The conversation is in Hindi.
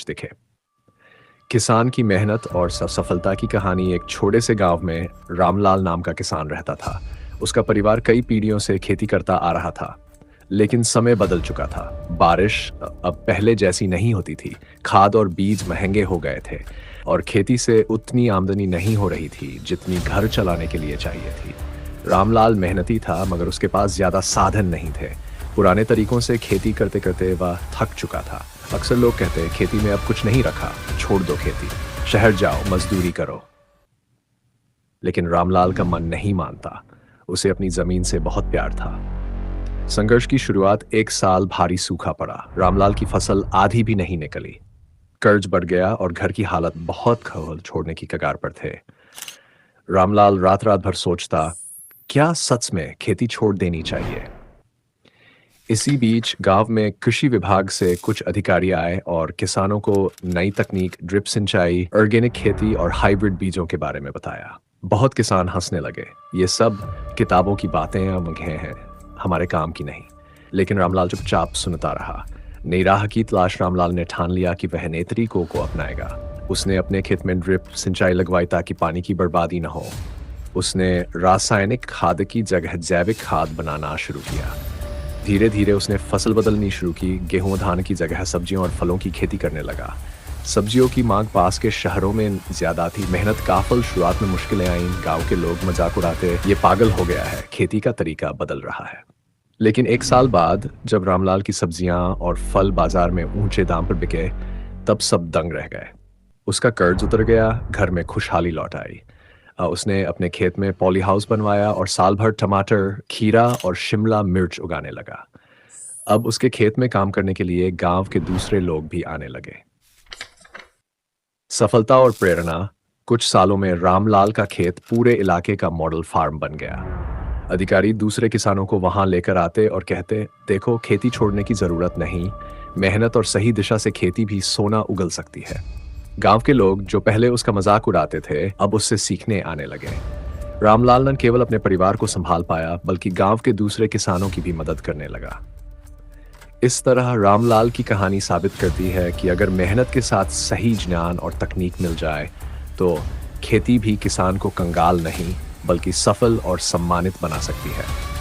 आज दिखे। किसान की मेहनत और सफलता की कहानी। एक छोटे से गांव में रामलाल नाम का किसान रहता था। उसका परिवार कई पीढ़ियों से खेती करता आ रहा था। लेकिन समय बदल चुका था। बारिश अब पहले जैसी नहीं होती थी। खाद और बीज महंगे हो गए थे और खेती से उतनी आमदनी नहीं हो रही थी जितनी घर चलाने के लिए चाहिए थी। रामलाल मेहनती था मगर उसके पास ज्यादा साधन नहीं थे। पुराने तरीकों से खेती करते करते वह थक चुका था। अक्सर लोग कहते खेती में अब कुछ नहीं रखा, छोड़ दो खेती, शहर जाओ मजदूरी करो। लेकिन रामलाल का मन नहीं मानता। उसे अपनी जमीन से बहुत प्यार था। संघर्ष की शुरुआत एक साल भारी सूखा पड़ा। रामलाल की फसल आधी भी नहीं निकली। कर्ज बढ़ गया और घर की हालत बहुत खौल छोड़ने की कगार पर थे। रामलाल रात रात भर सोचता, क्या सच में खेती छोड़ देनी चाहिए। इसी बीच गांव में कृषि विभाग से कुछ अधिकारी आए और किसानों को नई तकनीक, ड्रिप सिंचाई, ऑर्गेनिक खेती और हाइब्रिड बीजों के बारे में बताया। बहुत किसान हंसने लगे। ये सब किताबों की बातें या मगहें हैं, हमारे काम की नहीं। लेकिन रामलाल चुपचाप सुनता रहा। नई राह की तलाश रामलाल ने ठान लिया कि वह नए तरीकों को अपनाएगा। उसने अपने खेत में ड्रिप सिंचाई लगवाई ताकि पानी की बर्बादी न हो। उसने रासायनिक खाद की जगह जैविक खाद बनाना शुरू किया। धीरे धीरे उसने फसल बदलनी शुरू की। गेहूं धान की जगह सब्जियों और फलों की खेती करने लगा। सब्जियों की मांग पास के शहरों में ज्यादा थी। मेहनत का फल। शुरुआत में मुश्किलें आईं। गांव के लोग मजाक उड़ाते, ये पागल हो गया है, खेती का तरीका बदल रहा है। लेकिन एक साल बाद जब रामलाल की सब्जियां और फल बाजार में ऊंचे दाम पर बिके, तब सब दंग रह गए। उसका कर्ज उतर गया, घर में खुशहाली लौट आई। उसने अपने खेत में पॉली हाउस बनवाया और साल भर टमाटर, खीरा और शिमला मिर्च उगाने लगा। अब उसके खेत में काम करने के लिए गांव के दूसरे लोग भी आने लगे। सफलता और प्रेरणा। कुछ सालों में रामलाल का खेत पूरे इलाके का मॉडल फार्म बन गया। अधिकारी दूसरे किसानों को वहां लेकर आते और कहते, देखो खेती छोड़ने की जरूरत नहीं, मेहनत और सही दिशा से खेती भी सोना उगल सकती है। गांव के लोग जो पहले उसका मजाक उड़ाते थे, अब उससे सीखने आने लगे। रामलाल न केवल अपने परिवार को संभाल पाया बल्कि गांव के दूसरे किसानों की भी मदद करने लगा। इस तरह रामलाल की कहानी साबित करती है कि अगर मेहनत के साथ सही ज्ञान और तकनीक मिल जाए तो खेती भी किसान को कंगाल नहीं बल्कि सफल और सम्मानित बना सकती है।